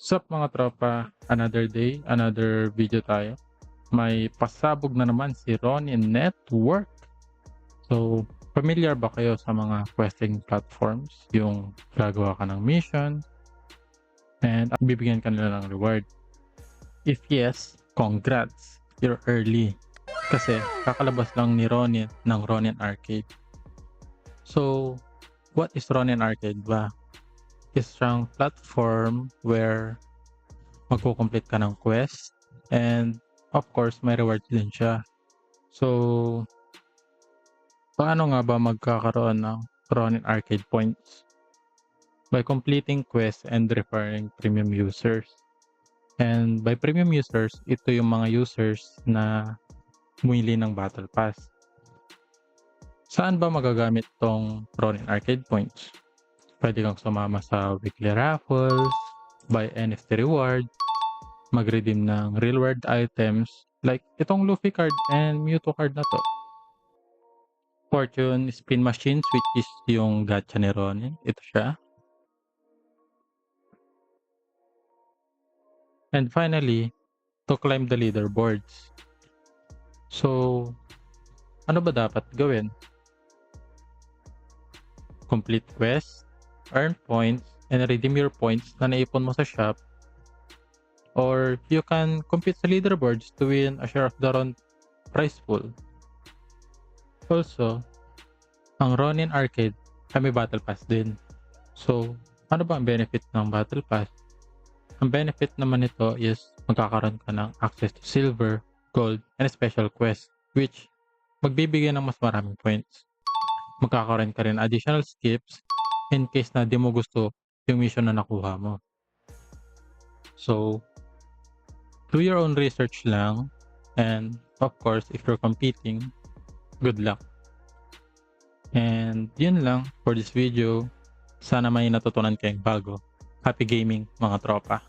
Sup mga tropa, another day, another video tayo. May pasabog na naman si Ronin Network. So, familiar ba kayo sa mga questing platforms? Yung gagawa ka ng mission and bibigyan ka nila ng reward. If yes, congrats, you're early. Kasi kakalabas lang ni Ronin ng Ronin Arcade. So, what is Ronin Arcade ba? Isang platform where magko-complete ka ng quest and of course may rewards din siya. So, paano nga ba magkakaroon ng Ronin Arcade points? By completing quests and referring premium users. And by premium users, ito yung mga users na bumili ng Battle Pass. Saan ba magagamit tong Ronin Arcade points? Pwede kang sumama sa weekly raffles, buy NFT reward, mag-redeem ng real world items like itong Luffy card and Mewtwo card na to. Fortune spin machines, which is yung gacha ni Ronin. Ito siya. And finally, to climb the leaderboards. So, ano ba dapat gawin? Complete quests, earn points, and redeem your points na naipon mo sa shop. Or you can compete sa leaderboards to win a share of the Ron prize pool. Also, ang Ronin Arcade ay may Battle Pass din. So, ano ba ang benefit ng Battle Pass? Ang benefit naman nito is magkakaroon ka ng access to silver, gold, and special quest which magbibigay ng mas maraming points. Magkakaroon ka rin additional skips in case na di mo gusto yung mission na nakuha mo. So, do your own research lang and of course, if you're competing, good luck. And yun lang for this video. Sana may natutunan kayong bago. Happy gaming mga tropa.